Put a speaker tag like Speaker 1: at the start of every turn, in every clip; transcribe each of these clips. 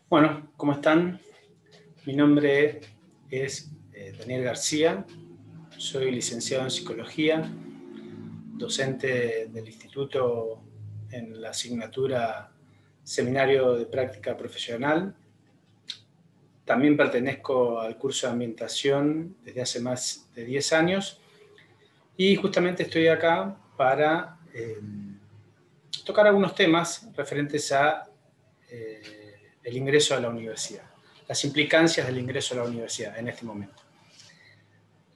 Speaker 1: Bueno, ¿cómo están? Mi nombre es Daniel García, soy licenciado en Psicología, docente del Instituto en la asignatura Seminario de Práctica Profesional. También pertenezco al curso de Ambientación desde hace más de 10 años y justamente estoy acá para tocar algunos temas referentes a el ingreso a la universidad, las implicancias del ingreso a la universidad en este momento.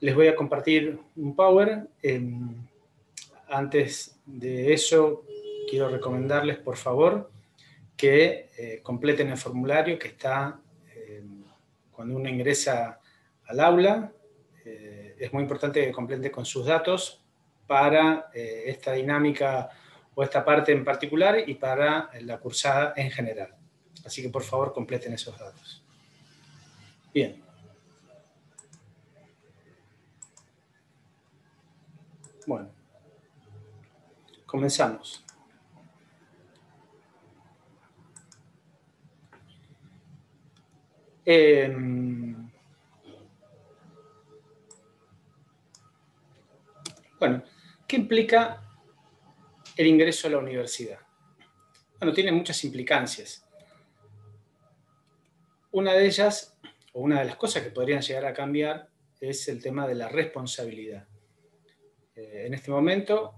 Speaker 1: Les voy a compartir un Power. Antes de eso, quiero recomendarles, por favor, que completen el formulario que está cuando uno ingresa al aula. Es muy importante que complete con sus datos para esta dinámica o esta parte en particular y para la cursada en general. Así que, por favor, completen esos datos. Bien. Bueno, comenzamos. Bueno, ¿qué implica el ingreso a la universidad? Bueno, tiene muchas implicancias. Una de ellas, o una de las cosas que podrían llegar a cambiar, es el tema de la responsabilidad. En este momento,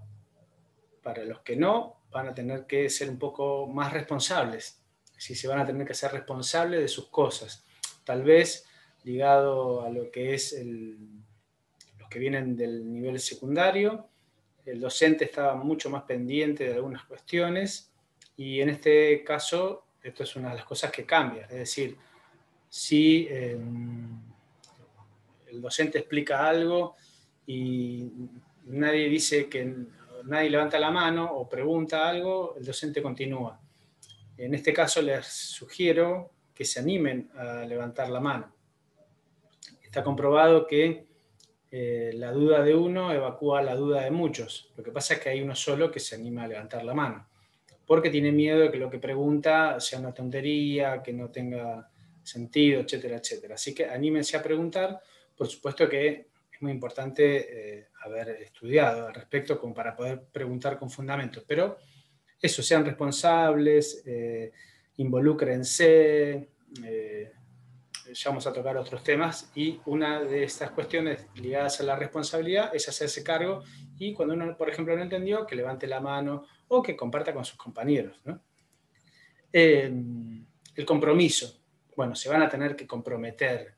Speaker 1: para los que no, van a tener que ser un poco más responsables. Si se van a tener que ser responsables de sus cosas. Tal vez ligado a lo que es los que vienen del nivel secundario, el docente estaba mucho más pendiente de algunas cuestiones y en este caso esto es una de las cosas que cambia. Es decir, si el docente explica algo y nadie dice que nadie levanta la mano o pregunta algo, el docente continúa. En este caso les sugiero que se animen a levantar la mano. Está comprobado que la duda de uno evacúa la duda de muchos. Lo que pasa es que hay uno solo que se anima a levantar la mano, porque tiene miedo de que lo que pregunta sea una tontería, que no tenga sentido, etcétera, etcétera. Así que anímense a preguntar. Por supuesto que es muy importante haber estudiado al respecto como para poder preguntar con fundamentos, pero eso, sean responsables, involúcrense, ya vamos a tocar otros temas, y una de estas cuestiones ligadas a la responsabilidad es hacerse cargo y cuando uno, por ejemplo, no entendió, que levante la mano o que comparta con sus compañeros, ¿no? El compromiso. Bueno, se van a tener que comprometer.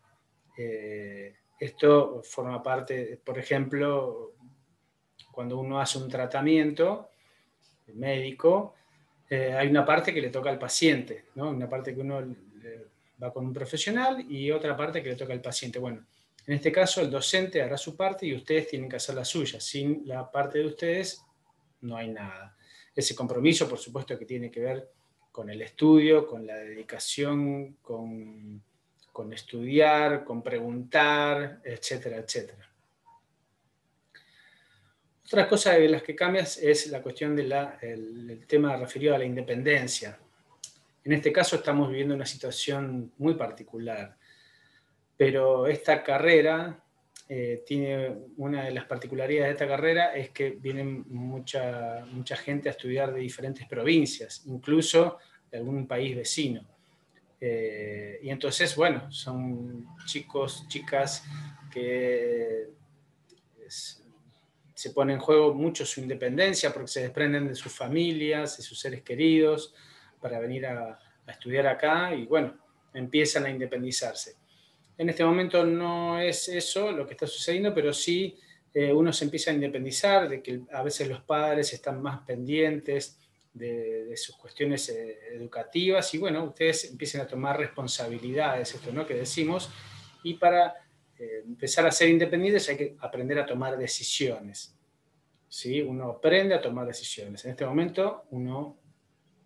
Speaker 1: Esto forma parte, por ejemplo, cuando uno hace un tratamiento médico, hay una parte que le toca al paciente, ¿no? Una parte que uno va con un profesional y otra parte que le toca al paciente. Bueno, en este caso el docente hará su parte y ustedes tienen que hacer la suya. Sin la parte de ustedes no hay nada. Ese compromiso, por supuesto, que tiene que ver con el estudio, con la dedicación, con estudiar, con preguntar, etcétera, etcétera. Otra cosa de las que cambias es la cuestión del tema referido a la independencia. En este caso estamos viviendo una situación muy particular, pero esta carrera tiene una de las particularidades de esta carrera es que viene mucha gente a estudiar de diferentes provincias, incluso de algún país vecino. Y entonces, bueno, son chicos, chicas que se pone en juego mucho su independencia porque se desprenden de sus familias, de sus seres queridos, para venir a estudiar acá y bueno, empiezan a independizarse. En este momento no es eso lo que está sucediendo, pero sí uno se empieza a independizar, de que a veces los padres están más pendientes de sus cuestiones educativas y bueno, ustedes empiezan a tomar responsabilidades, esto, ¿no?, que decimos, y para empezar a ser independientes hay que aprender a tomar decisiones. ¿Sí? Uno aprende a tomar decisiones. En este momento uno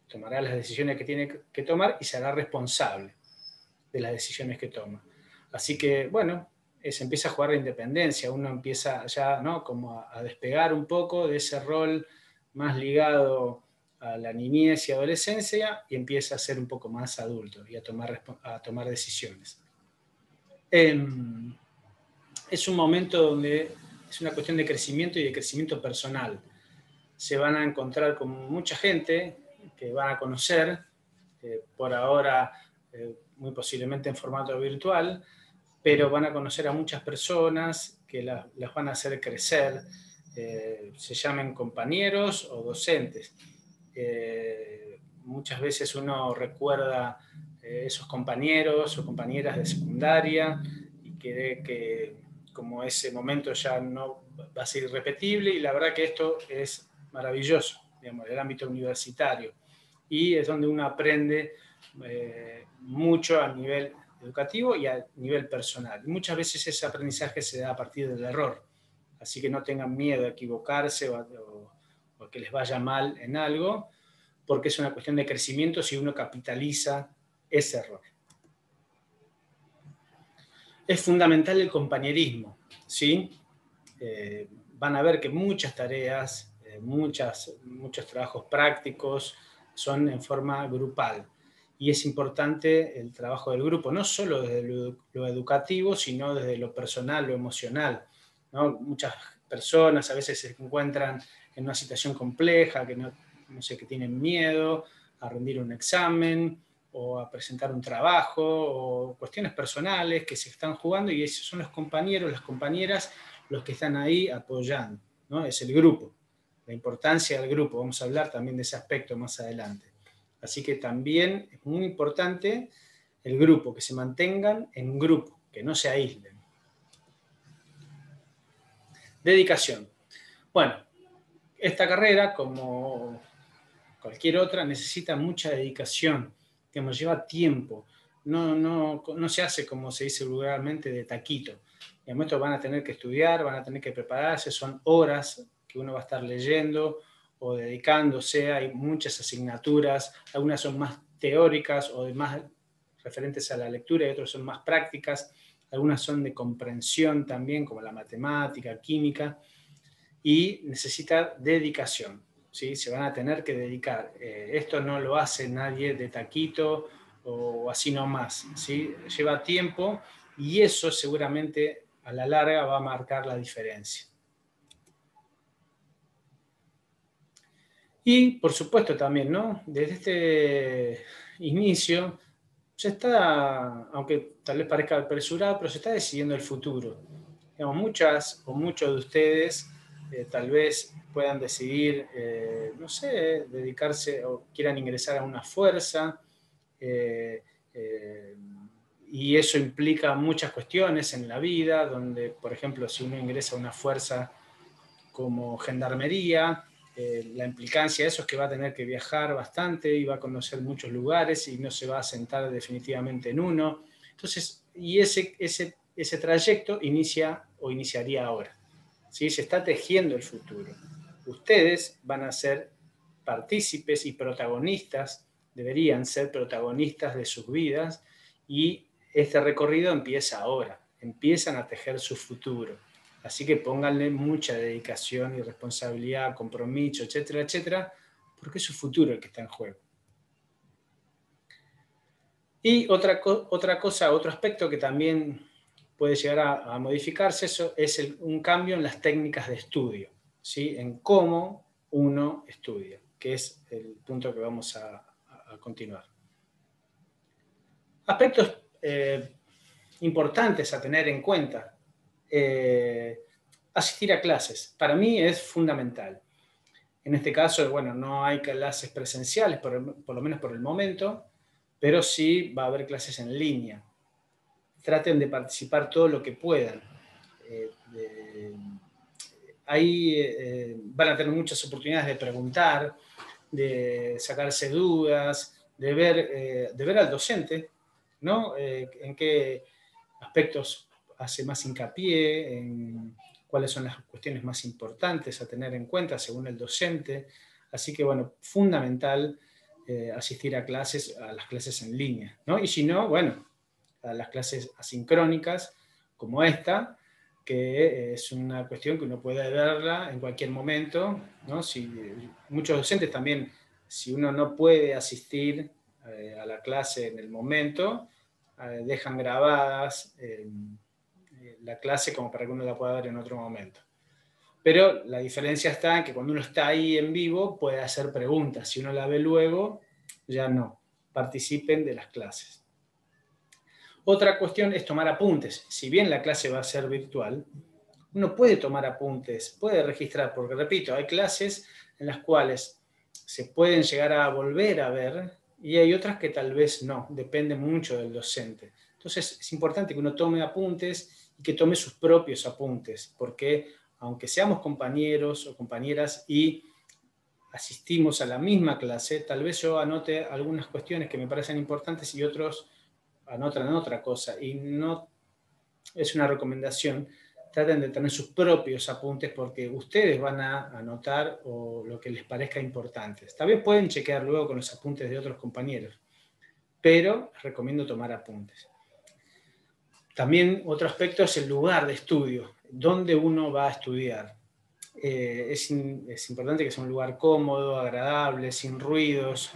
Speaker 1: tomará las decisiones que tiene que tomar y se hará responsable de las decisiones que toma. Así que, bueno, se empieza a jugar la independencia, uno empieza ya, ¿no?, como a despegar un poco de ese rol más ligado a la niñez y adolescencia y empieza a ser un poco más adulto y a tomar decisiones. Es un momento donde es una cuestión de crecimiento y de crecimiento personal. Se van a encontrar con mucha gente que van a conocer, por ahora muy posiblemente en formato virtual, pero van a conocer a muchas personas que las van a hacer crecer, se llamen compañeros o docentes. Muchas veces uno recuerda esos compañeros o compañeras de secundaria y cree que como ese momento ya no va a ser irrepetible, y la verdad que esto es maravilloso, digamos, el ámbito universitario, y es donde uno aprende mucho a nivel educativo y a nivel personal. Y muchas veces ese aprendizaje se da a partir del error, así que no tengan miedo a equivocarse o que les vaya mal en algo, porque es una cuestión de crecimiento si uno capitaliza ese error. Es fundamental el compañerismo, ¿sí? Van a ver que muchas tareas, muchos trabajos prácticos son en forma grupal. Y es importante el trabajo del grupo, no solo desde lo educativo, sino desde lo personal, lo emocional, ¿no? Muchas personas a veces se encuentran en una situación compleja, que no sé, que tienen miedo a rendir un examen o a presentar un trabajo, o cuestiones personales que se están jugando, y esos son los compañeros, las compañeras, los que están ahí apoyando, ¿no? Es el grupo, la importancia del grupo. Vamos a hablar también de ese aspecto más adelante. Así que también es muy importante el grupo, que se mantengan en grupo, que no se aíslen. Dedicación. Bueno, esta carrera, como cualquier otra, necesita mucha dedicación, que nos lleva tiempo. No se hace, como se dice vulgarmente, de taquito. Y en esto van a tener que estudiar, van a tener que prepararse, son horas que uno va a estar leyendo o dedicándose. Hay muchas asignaturas, algunas son más teóricas o más referentes a la lectura, y otras son más prácticas, algunas son de comprensión también, como la matemática, química, y necesita dedicación, ¿sí? Se van a tener que dedicar. Esto no lo hace nadie de taquito o así nomás, ¿sí? Lleva tiempo, y eso seguramente a la larga va a marcar la diferencia. Y por supuesto también, ¿no? Desde este inicio se está, aunque tal vez parezca apresurado, pero se está decidiendo el futuro. Digamos, muchas o muchos de ustedes tal vez puedan decidir, no sé, dedicarse o quieran ingresar a una fuerza, eh, eh, y eso implica muchas cuestiones en la vida, donde, por ejemplo, si uno ingresa a una fuerza como gendarmería, la implicancia de eso es que va a tener que viajar bastante y va a conocer muchos lugares y no se va a sentar definitivamente en uno. Entonces, y ese trayecto inicia o iniciaría ahora, ¿sí? Se está tejiendo el futuro. Ustedes van a ser partícipes y protagonistas, deberían ser protagonistas de sus vidas, y este recorrido empieza ahora, empiezan a tejer su futuro. Así que pónganle mucha dedicación y responsabilidad, compromiso, etcétera, etcétera, porque es su futuro el que está en juego. Y otra cosa, otro aspecto que también puede llegar a modificarse, eso es un cambio en las técnicas de estudio, ¿sí? En cómo uno estudia, que es el punto que vamos a continuar. Aspectos importantes a tener en cuenta. Asistir a clases, para mí es fundamental. En este caso, bueno, no hay clases presenciales, por lo menos por el momento, pero sí va a haber clases en línea. Traten de participar todo lo que puedan. Ahí van a tener muchas oportunidades de preguntar, de sacarse dudas, de ver al docente, ¿no? En qué aspectos hace más hincapié, en cuáles son las cuestiones más importantes a tener en cuenta según el docente. Así que, bueno, fundamental asistir a las clases en línea, ¿no? Y si no, bueno, a las clases asincrónicas como esta, que es una cuestión que uno puede verla en cualquier momento, ¿no? Si, muchos docentes también si uno no puede asistir a la clase en el momento, dejan grabadas la clase como para que uno la pueda ver en otro momento. Pero la diferencia está en que cuando uno está ahí en vivo puede hacer preguntas. Si uno la ve luego, ya no. Participen de las clases. Otra cuestión es tomar apuntes. Si bien la clase va a ser virtual, uno puede tomar apuntes, puede registrar, porque repito, hay clases en las cuales se pueden llegar a volver a ver y hay otras que tal vez no, depende mucho del docente. Entonces es importante que uno tome apuntes y que tome sus propios apuntes, porque aunque seamos compañeros o compañeras y asistimos a la misma clase, tal vez yo anote algunas cuestiones que me parecen importantes y otros anotan otra cosa. Y no es una recomendación, traten de tener sus propios apuntes porque ustedes van a anotar o lo que les parezca importante. Tal vez pueden chequear luego con los apuntes de otros compañeros, pero les recomiendo tomar apuntes. También otro aspecto es el lugar de estudio, dónde uno va a estudiar. Es importante que sea un lugar cómodo, agradable, sin ruidos,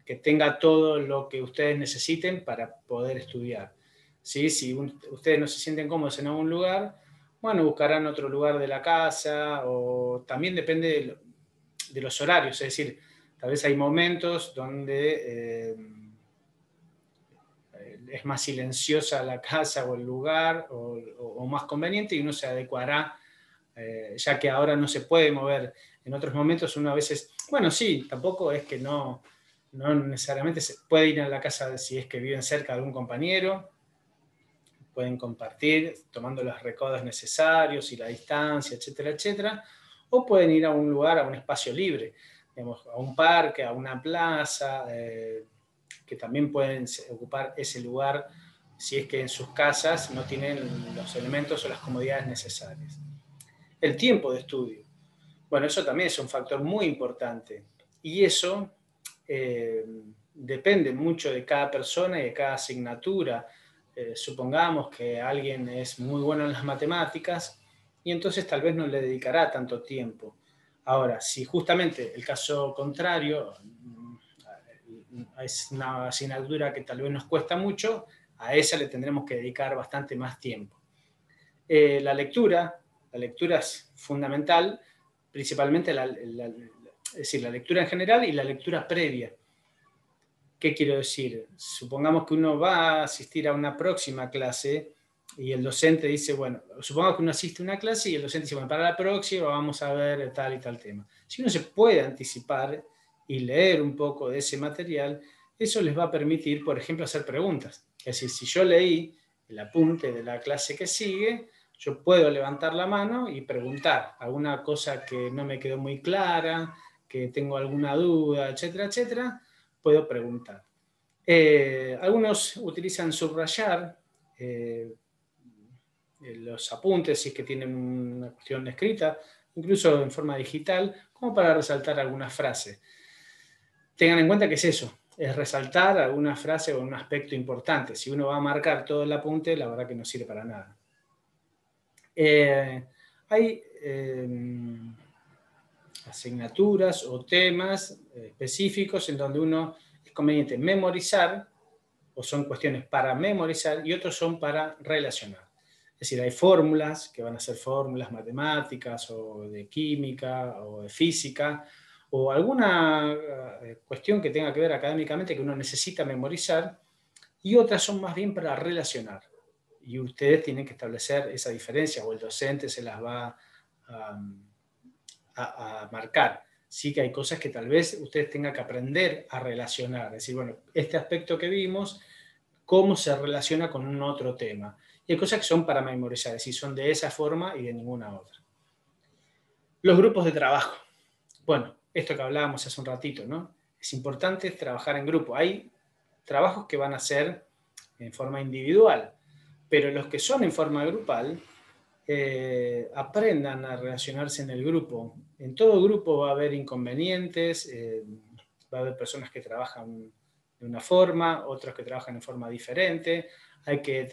Speaker 1: que tenga todo lo que ustedes necesiten para poder estudiar. ¿Sí? Si ustedes no se sienten cómodos en algún lugar, bueno, buscarán otro lugar de la casa, o también depende de los horarios, es decir, tal vez hay momentos donde es más silenciosa la casa o el lugar, o más conveniente, y uno se adecuará, ya que ahora no se puede mover. En otros momentos uno a veces, bueno, sí, tampoco es que no necesariamente se puede ir a la casa si es que viven cerca de un compañero, pueden compartir tomando los recaudos necesarios y la distancia, etcétera, etcétera, o pueden ir a un lugar, a un espacio libre, digamos, a un parque, a una plaza, que también pueden ocupar ese lugar si es que en sus casas no tienen los elementos o las comodidades necesarias. El tiempo de estudio. Bueno, eso también es un factor muy importante. Y eso depende mucho de cada persona y de cada asignatura. Supongamos que alguien es muy bueno en las matemáticas y entonces tal vez no le dedicará tanto tiempo. Ahora, si justamente el caso contrario es una asignatura que tal vez nos cuesta mucho, a esa le tendremos que dedicar bastante más tiempo. La lectura es fundamental, principalmente es decir, la lectura en general y la lectura previa. ¿Qué quiero decir? Supongamos que uno va a asistir a una próxima clase y el docente dice, bueno, supongamos que uno asiste a una clase y el docente dice, bueno, para la próxima vamos a ver tal y tal tema. Si uno se puede anticipar y leer un poco de ese material, eso les va a permitir, por ejemplo, hacer preguntas. Es decir, si yo leí el apunte de la clase que sigue, yo puedo levantar la mano y preguntar alguna cosa que no me quedó muy clara, que tengo alguna duda, etcétera, etcétera, puedo preguntar. Algunos utilizan subrayar los apuntes, si es que tienen una cuestión escrita, incluso en forma digital, como para resaltar alguna frase. Tengan en cuenta que es eso, es resaltar alguna frase o un aspecto importante. Si uno va a marcar todo el apunte, la verdad que no sirve para nada. Hay asignaturas o temas específicos en donde uno es conveniente memorizar, o son cuestiones para memorizar, y otros son para relacionar. Es decir, hay fórmulas que van a ser fórmulas matemáticas o de química o de física, o alguna cuestión que tenga que ver académicamente que uno necesita memorizar, y otras son más bien para relacionar. Y ustedes tienen que establecer esa diferencia, o el docente se las va a marcar. Sí que hay cosas que tal vez ustedes tengan que aprender a relacionar. Es decir, bueno, este aspecto que vimos, cómo se relaciona con un otro tema. Y hay cosas que son para memorizar, es decir, son de esa forma y de ninguna otra. Los grupos de trabajo. Bueno, esto que hablábamos hace un ratito, ¿no? Es importante trabajar en grupo. Hay trabajos que van a ser en forma individual, pero los que son en forma grupal, aprendan a relacionarse en el grupo. En todo grupo va a haber inconvenientes, va a haber personas que trabajan de una forma, otros que trabajan en forma diferente, hay que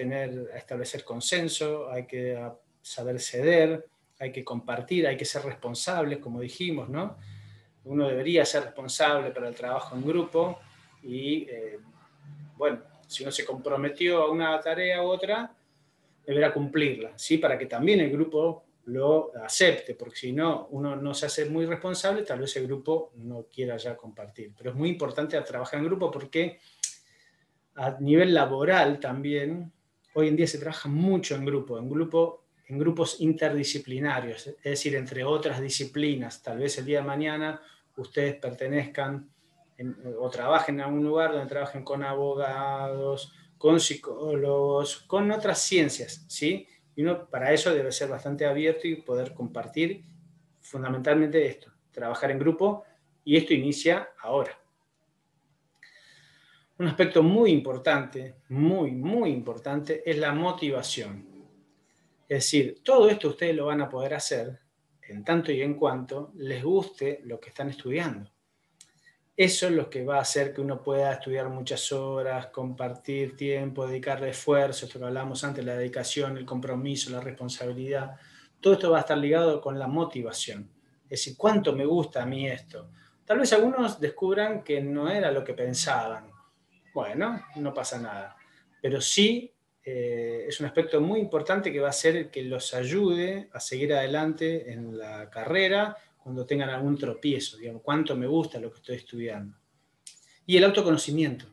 Speaker 1: establecer consenso, hay que saber ceder, hay que compartir, hay que ser responsables, como dijimos, ¿no? Uno debería ser responsable para el trabajo en grupo y, bueno, si uno se comprometió a una tarea u otra, deberá cumplirla, ¿sí? Para que también el grupo lo acepte, porque si no, uno no se hace muy responsable, tal vez el grupo no quiera ya compartir. Pero es muy importante trabajar en grupo porque a nivel laboral también, hoy en día se trabaja mucho en grupos interdisciplinarios, es decir, entre otras disciplinas. Tal vez el día de mañana ustedes pertenezcan o trabajen en algún lugar donde trabajen con abogados, con psicólogos, con otras ciencias, ¿sí? Y uno para eso debe ser bastante abierto y poder compartir fundamentalmente esto, trabajar en grupo, y esto inicia ahora. Un aspecto muy importante, muy importante, es la motivación. Es decir, todo esto ustedes lo van a poder hacer en tanto y en cuanto les guste lo que están estudiando. Eso es lo que va a hacer que uno pueda estudiar muchas horas, compartir tiempo, dedicarle esfuerzo, esto que hablamos antes, la dedicación, el compromiso, la responsabilidad. Todo esto va a estar ligado con la motivación. Es decir, ¿cuánto me gusta a mí esto? Tal vez algunos descubran que no era lo que pensaban. Bueno, no pasa nada. Pero sí es un aspecto muy importante que va a ser que los ayude a seguir adelante en la carrera cuando tengan algún tropiezo, digamos, cuánto me gusta lo que estoy estudiando. Y el autoconocimiento,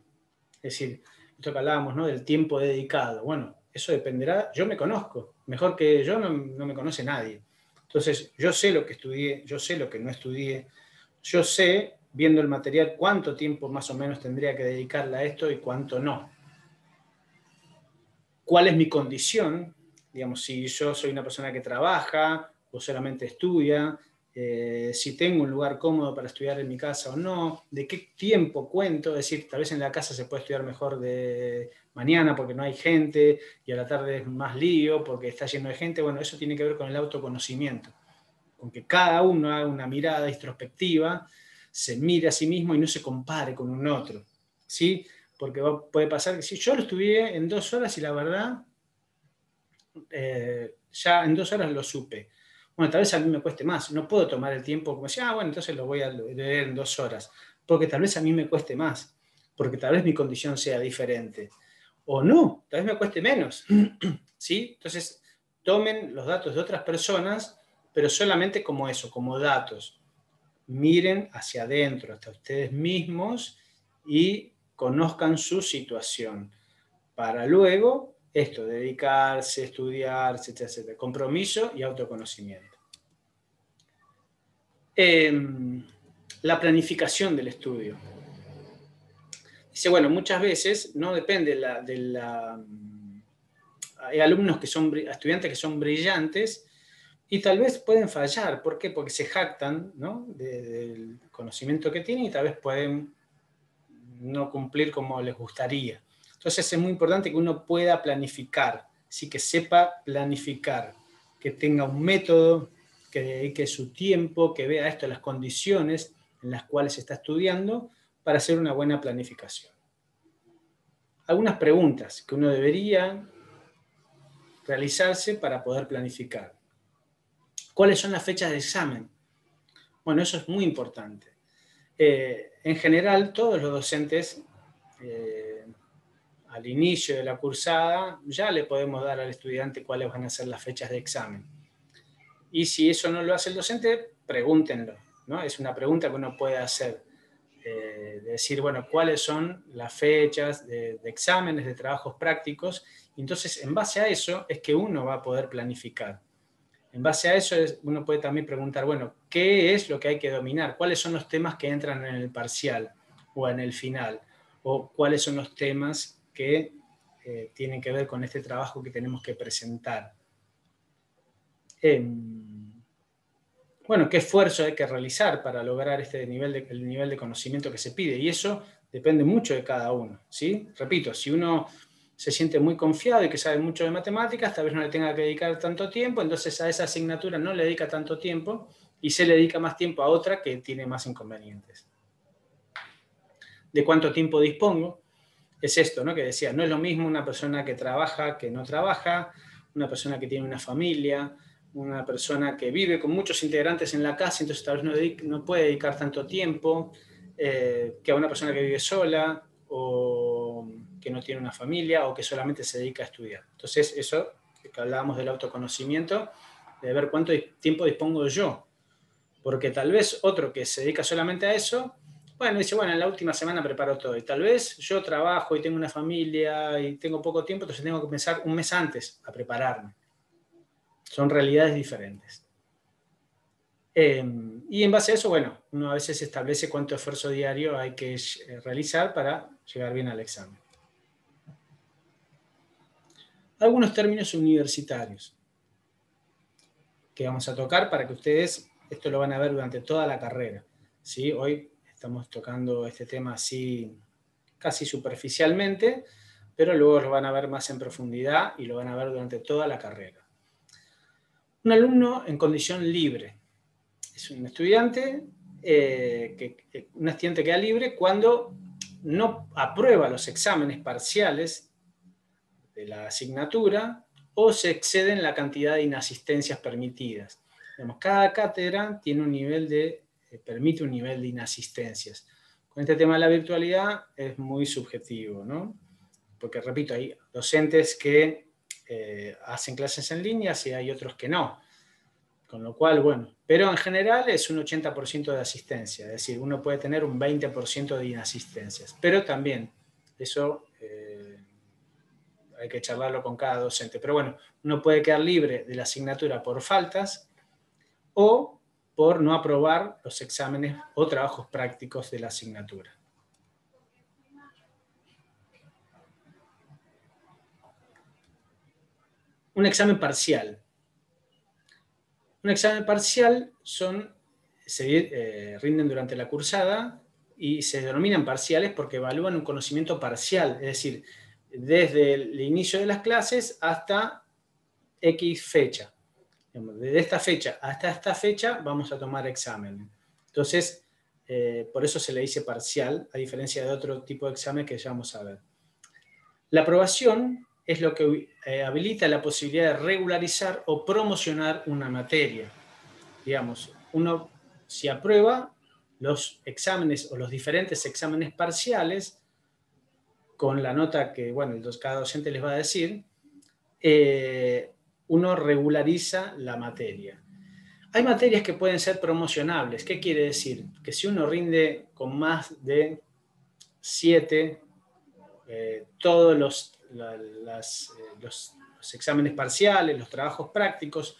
Speaker 1: es decir, esto que hablábamos, ¿no? Del tiempo dedicado. Bueno, eso dependerá, yo me conozco, mejor que yo no me conoce nadie. Entonces, yo sé lo que estudié, yo sé lo que no estudié, yo sé, viendo el material, cuánto tiempo más o menos tendría que dedicarle a esto y cuánto no. ¿Cuál es mi condición? Digamos, si yo soy una persona que trabaja o solamente estudia, si tengo un lugar cómodo para estudiar en mi casa o no, de qué tiempo cuento, es decir, tal vez en la casa se puede estudiar mejor de mañana porque no hay gente y a la tarde es más lío porque está lleno de gente. Bueno, eso tiene que ver con el autoconocimiento, con que cada uno haga una mirada introspectiva, se mire a sí mismo y no se compare con un otro, ¿sí? Porque puede pasar que si yo lo estudié en 2 horas y la verdad, ya en 2 horas lo supe. Bueno, tal vez a mí me cueste más. No puedo tomar el tiempo como decir, bueno, entonces lo voy a leer en 2 horas. Porque tal vez a mí me cueste más. Porque tal vez mi condición sea diferente. O no, tal vez me cueste menos. ¿Sí? Entonces, tomen los datos de otras personas, pero solamente como eso, como datos. Miren hacia adentro, hasta ustedes mismos y conozcan su situación. Para luego, esto, dedicarse, estudiar, etcétera, etcétera. Compromiso y autoconocimiento. La planificación del estudio. Dice, bueno, muchas veces no depende hay alumnos que son, estudiantes que son brillantes y tal vez pueden fallar. ¿Por qué? Porque se jactan, ¿no? del conocimiento que tienen y tal vez pueden no cumplir como les gustaría. Entonces es muy importante que uno pueda planificar, sí, que sepa planificar, que tenga un método, que dedique su tiempo, que vea esto, las condiciones en las cuales está estudiando para hacer una buena planificación. Algunas preguntas que uno debería realizarse para poder planificar. ¿Cuáles son las fechas de examen? Bueno, eso es muy importante. En general, todos los docentes al inicio de la cursada ya le podemos dar al estudiante cuáles van a ser las fechas de examen. Y si eso no lo hace el docente, pregúntenlo, ¿no? Es una pregunta que uno puede hacer, de decir, bueno, cuáles son las fechas de exámenes, de trabajos prácticos. Y entonces, en base a eso, es que uno va a poder planificar. En base a eso, uno puede también preguntar, bueno, ¿qué es lo que hay que dominar? ¿Cuáles son los temas que entran en el parcial o en el final? ¿O cuáles son los temas que tienen que ver con este trabajo que tenemos que presentar? Bueno, ¿qué esfuerzo hay que realizar para lograr el nivel de conocimiento que se pide? Y eso depende mucho de cada uno, ¿sí? Repito, si uno se siente muy confiado y que sabe mucho de matemáticas, tal vez no le tenga que dedicar tanto tiempo, entonces a esa asignatura no le dedica tanto tiempo y se le dedica más tiempo a otra que tiene más inconvenientes. ¿De cuánto tiempo dispongo? Es esto, ¿no? Que decía, no es lo mismo una persona que trabaja que no trabaja, una persona que tiene una familia, una persona que vive con muchos integrantes en la casa, entonces tal vez no puede dedicar tanto tiempo, que a una persona que vive sola, o que no tiene una familia, o que solamente se dedica a estudiar. Entonces, eso, que hablábamos del autoconocimiento, de ver cuánto tiempo dispongo yo. Porque tal vez otro que se dedica solamente a eso, bueno, dice, bueno, en la última semana preparo todo. Y tal vez yo trabajo y tengo una familia y tengo poco tiempo, entonces tengo que pensar un mes antes a prepararme. Son realidades diferentes. Y en base a eso, bueno, uno a veces establece cuánto esfuerzo diario hay que realizar para llegar bien al examen. Algunos términos universitarios que vamos a tocar para que ustedes, esto lo van a ver durante toda la carrera, ¿sí? Hoy estamos tocando este tema así casi superficialmente, pero luego lo van a ver más en profundidad y lo van a ver durante toda la carrera. Un alumno en condición libre es un estudiante un estudiante queda libre cuando no aprueba los exámenes parciales de la asignatura o se exceden la cantidad de inasistencias permitidas. Digamos, cada cátedra tiene un nivel permite un nivel de inasistencias. Con este tema de la virtualidad es muy subjetivo, ¿no? Porque, repito, hay docentes que hacen clases en línea y hay otros que no. Con lo cual, bueno, pero en general es un 80% de asistencia, es decir, uno puede tener un 20% de inasistencias, pero también eso hay que charlarlo con cada docente. Pero bueno, uno puede quedar libre de la asignatura por faltas o por no aprobar los exámenes o trabajos prácticos de la asignatura. Un examen parcial. Un examen parcial se rinden durante la cursada y se denominan parciales porque evalúan un conocimiento parcial, es decir, desde el inicio de las clases hasta X fecha. Desde esta fecha hasta esta fecha vamos a tomar examen. Entonces, por eso se le dice parcial, a diferencia de otro tipo de examen que ya vamos a ver. La aprobación es lo que habilita la posibilidad de regularizar o promocionar una materia. Digamos, uno si aprueba los exámenes o los diferentes exámenes parciales con la nota que, bueno, cada docente les va a decir, uno regulariza la materia. Hay materias que pueden ser promocionables. ¿Qué quiere decir? Que si uno rinde con más de 7 todos los exámenes parciales, los trabajos prácticos,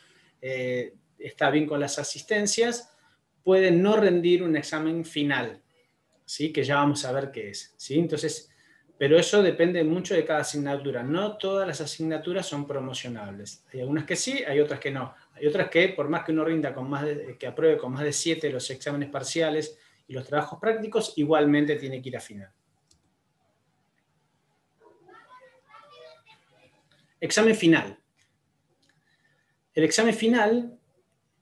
Speaker 1: está bien con las asistencias, puede no rendir un examen final, ¿sí? Que ya vamos a ver qué es, ¿sí? Entonces, pero eso depende mucho de cada asignatura. No todas las asignaturas son promocionables. Hay algunas que sí, hay otras que no. Hay otras que, por más que uno rinda que apruebe con más de 7 los exámenes parciales y los trabajos prácticos, igualmente tiene que ir a final. Examen final. El examen final,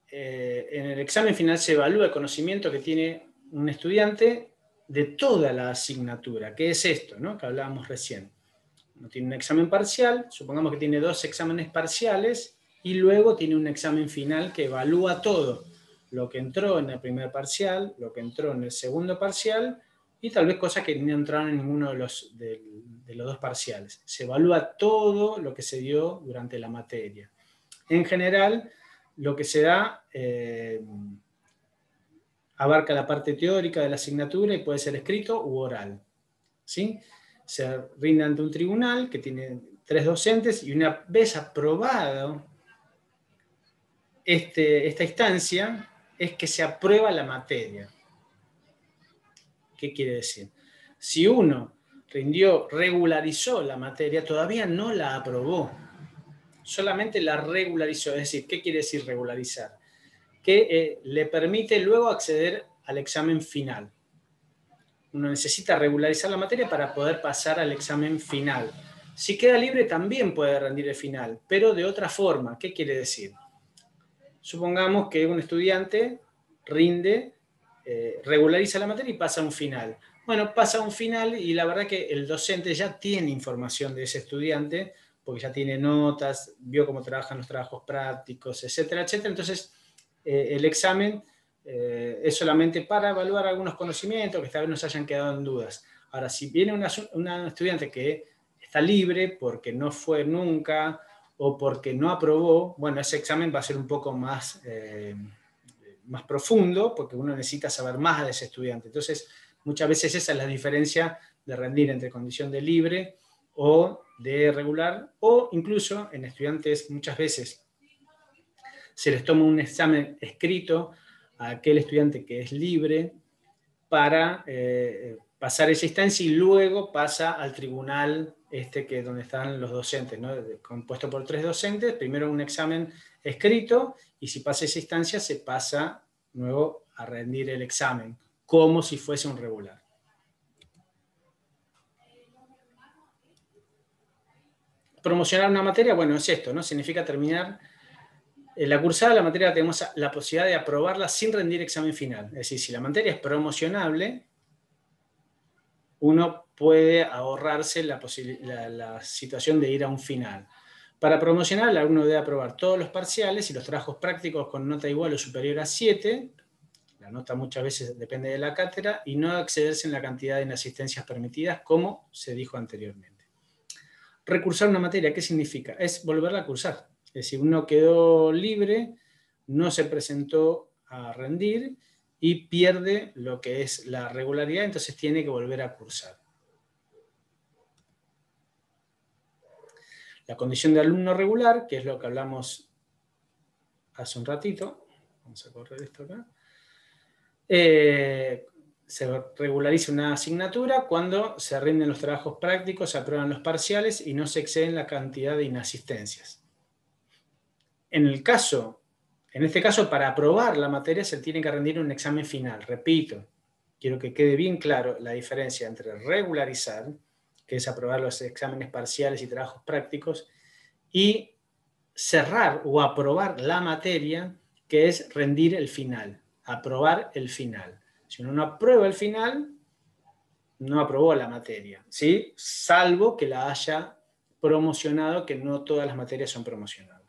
Speaker 1: en el examen final se evalúa el conocimiento que tiene un estudiante de toda la asignatura. ¿Qué es esto, no? Que hablábamos recién. Uno tiene un examen parcial, supongamos que tiene 2 exámenes parciales y luego tiene un examen final que evalúa todo. Lo que entró en el primer parcial, lo que entró en el segundo parcial y tal vez cosas que no entraron en ninguno de los 2 parciales. Se evalúa todo lo que se dio durante la materia. En general, lo que se da abarca la parte teórica de la asignatura y puede ser escrito u oral, ¿sí? Se rinde ante un tribunal que tiene 3 docentes y una vez aprobado esta instancia es que se aprueba la materia. ¿Qué quiere decir? Si uno regularizó la materia, todavía no la aprobó, solamente la regularizó. Es decir, ¿qué quiere decir regularizar? Que le permite luego acceder al examen final. Uno necesita regularizar la materia para poder pasar al examen final. Si queda libre también puede rendir el final, pero de otra forma. ¿Qué quiere decir? Supongamos que un estudiante regulariza la materia y pasa a un final. Bueno, pasa a un final y la verdad que el docente ya tiene información de ese estudiante porque ya tiene notas, vio cómo trabajan los trabajos prácticos, etcétera, etcétera. Entonces, el examen es solamente para evaluar algunos conocimientos que esta vez nos hayan quedado en dudas. Ahora, si viene una estudiante que está libre porque no fue nunca o porque no aprobó, bueno, ese examen va a ser un poco más profundo porque uno necesita saber más de ese estudiante. Entonces, muchas veces esa es la diferencia de rendir entre condición de libre o de regular, o incluso en estudiantes muchas veces se les toma un examen escrito a aquel estudiante que es libre para pasar esa instancia y luego pasa al tribunal que donde están los docentes, ¿no? Compuesto por 3 docentes, primero un examen escrito y si pasa esa instancia se pasa luego a rendir el examen, como si fuese un regular. Promocionar una materia, bueno, es esto, ¿no? Significa terminar la cursada, la materia tenemos la posibilidad de aprobarla sin rendir examen final. Es decir, si la materia es promocionable, uno puede ahorrarse la situación de ir a un final. Para promocionarla, uno debe aprobar todos los parciales y los trabajos prácticos con nota igual o superior a 7. La nota muchas veces depende de la cátedra y no excederse en la cantidad de inasistencias permitidas, como se dijo anteriormente. Recursar una materia, ¿qué significa? Es volverla a cursar. Es decir, uno quedó libre, no se presentó a rendir y pierde lo que es la regularidad, entonces tiene que volver a cursar. La condición de alumno regular, que es lo que hablamos hace un ratito, vamos a correr esto acá, se regulariza una asignatura cuando se rinden los trabajos prácticos, se aprueban los parciales y no se exceden la cantidad de inasistencias. En este caso, para aprobar la materia se tiene que rendir un examen final. Repito, quiero que quede bien claro la diferencia entre regularizar, que es aprobar los exámenes parciales y trabajos prácticos, y cerrar o aprobar la materia, que es rendir el final, aprobar el final. Si uno no aprueba el final, no aprobó la materia, ¿sí? Salvo que la haya promocionado, que no todas las materias son promocionables.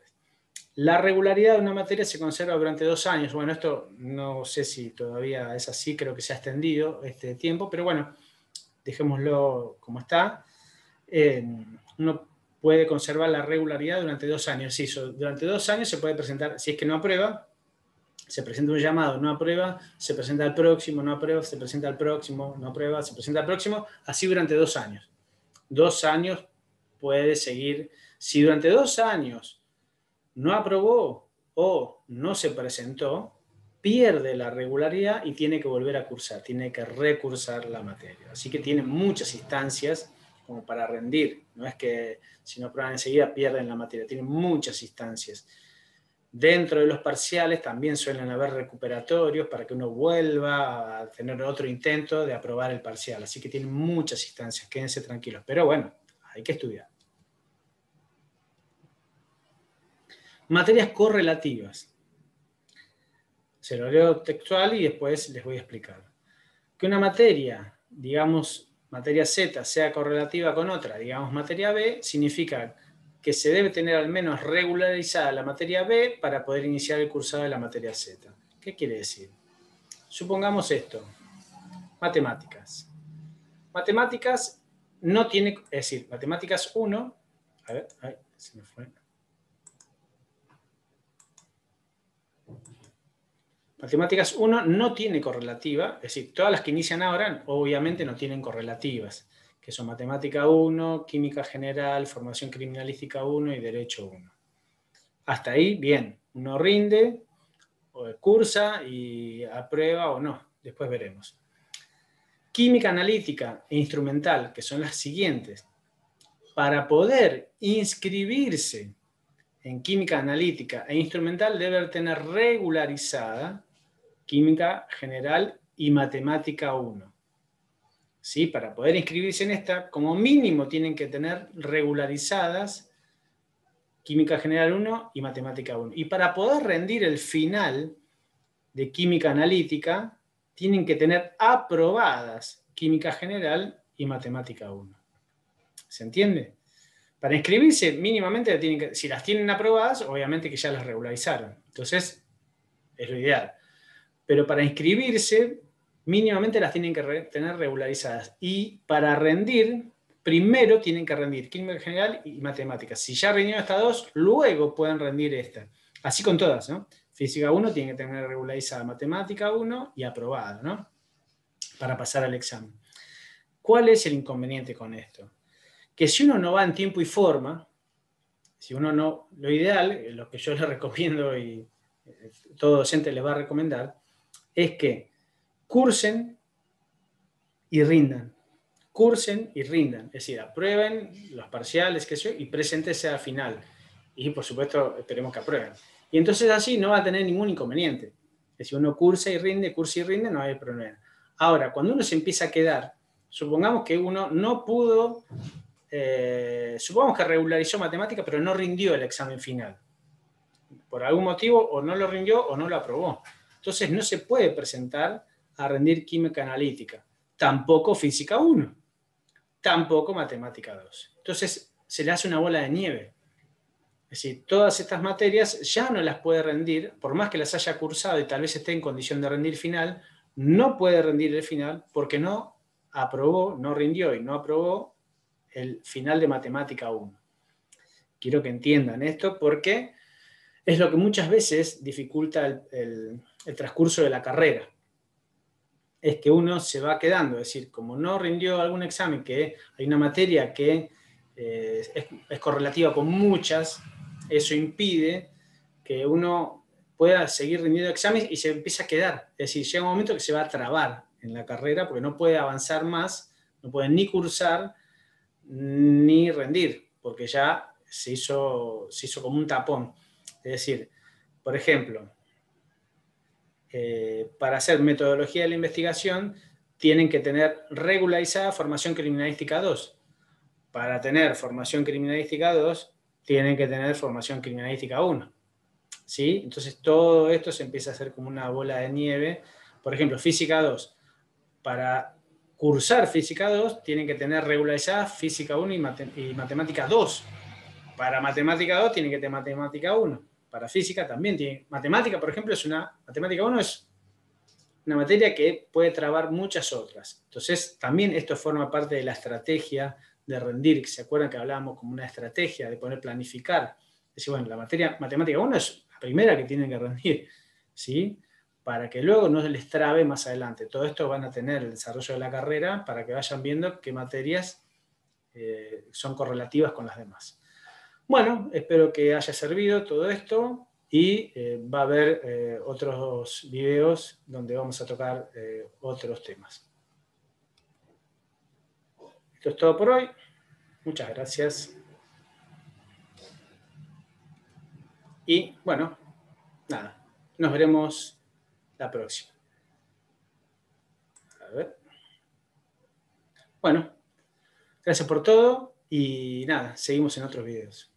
Speaker 1: La regularidad de una materia se conserva durante 2 años. Bueno, esto no sé si todavía es así, creo que se ha extendido este tiempo, pero bueno, dejémoslo como está. Uno puede conservar la regularidad durante 2 años. Sí, durante 2 años se puede presentar, si es que no aprueba, se presenta un llamado, no aprueba, se presenta al próximo, no aprueba, se presenta al próximo, no aprueba, se presenta al próximo, así durante 2 años. 2 años puede seguir. Si durante 2 años no aprobó o no se presentó, pierde la regularidad y tiene que volver a cursar, tiene que recursar la materia. Así que tiene muchas instancias como para rendir. No es que si no aprueban enseguida pierden la materia, tiene muchas instancias. Dentro de los parciales también suelen haber recuperatorios para que uno vuelva a tener otro intento de aprobar el parcial. Así que tiene muchas instancias, quédense tranquilos. Pero bueno, hay que estudiar. Materias correlativas. Se lo leo textual y después les voy a explicar. Que una materia, digamos materia Z, sea correlativa con otra, digamos materia B, significa que se debe tener al menos regularizada la materia B para poder iniciar el cursado de la materia Z. ¿Qué quiere decir? Supongamos esto. Matemáticas. Matemáticas no tiene, es decir, matemáticas 1, a ver, ay, se me fue. Matemáticas 1 no tiene correlativa, es decir, todas las que inician ahora obviamente no tienen correlativas, que son Matemática 1, Química General, Formación Criminalística 1 y Derecho 1. Hasta ahí, bien, uno rinde, o cursa y aprueba o no, después veremos. Química Analítica e Instrumental, que son las siguientes. Para poder inscribirse en Química Analítica e Instrumental debe tener regularizada Química General y Matemática 1. ¿Sí? Para poder inscribirse en esta, como mínimo tienen que tener regularizadas Química General 1 y Matemática 1. Y para poder rendir el final de Química Analítica, tienen que tener aprobadas Química General y Matemática 1. ¿Se entiende? Para inscribirse, mínimamente, si las tienen aprobadas, obviamente que ya las regularizaron. Entonces, es lo ideal. Pero para inscribirse, mínimamente las tienen que tener regularizadas. Y para rendir, primero tienen que rendir química general y matemáticas. Si ya rindieron estas dos, luego pueden rendir esta. Así con todas, ¿no? Física 1 tiene que tener regularizada matemática 1 y aprobada, ¿no? Para pasar al examen. ¿Cuál es el inconveniente con esto? Que si uno no va en tiempo y forma, si uno no, lo ideal, lo que yo les recomiendo y todo docente les va a recomendar, es que cursen y rindan. Cursen y rindan. Es decir, aprueben los parciales, qué sé yo, y preséntense al final. Y por supuesto, esperemos que aprueben. Y entonces así no va a tener ningún inconveniente. Es decir, uno cursa y rinde, no hay problema. Ahora, cuando uno se empieza a quedar, supongamos que uno no pudo, supongamos que regularizó matemática, pero no rindió el examen final. Por algún motivo, o no lo rindió o no lo aprobó. Entonces no se puede presentar a rendir química analítica. Tampoco física 1. Tampoco matemática 2. Entonces se le hace una bola de nieve. Es decir, todas estas materias ya no las puede rendir, por más que las haya cursado y tal vez esté en condición de rendir final, no puede rendir el final porque no aprobó, no rindió y no aprobó el final de matemática 1. Quiero que entiendan esto porque es lo que muchas veces dificulta el transcurso de la carrera. Es que uno se va quedando, es decir, como no rindió algún examen, que hay una materia que es correlativa con muchas, eso impide que uno pueda seguir rindiendo exámenes y se empieza a quedar. Es decir, llega un momento que se va a trabar en la carrera porque no puede avanzar más, no puede ni cursar ni rendir, porque ya se hizo como un tapón. Es decir, por ejemplo, para hacer metodología de la investigación tienen que tener regularizada formación criminalística 2. Para tener formación criminalística 2 tienen que tener formación criminalística 1. ¿Sí? Entonces todo esto se empieza a hacer como una bola de nieve. Por ejemplo, física 2. Para cursar física 2 tienen que tener regularizada física 1 y matemática 2. Para matemática 2 tienen que tener matemática 1. Para física también tiene. Matemática, por ejemplo, matemática 1 es una materia que puede trabar muchas otras. Entonces, también esto forma parte de la estrategia de rendir, que se acuerdan que hablábamos como una estrategia de poder planificar. Es decir, bueno, la materia matemática 1 es la primera que tienen que rendir, ¿sí? Para que luego no les trabe más adelante. Todo esto van a tener el desarrollo de la carrera para que vayan viendo qué materias son correlativas con las demás. Bueno, espero que haya servido todo esto y va a haber otros videos donde vamos a tocar otros temas. Esto es todo por hoy. Muchas gracias. Y bueno, nada, nos veremos la próxima. A ver. Bueno, gracias por todo y nada, seguimos en otros videos.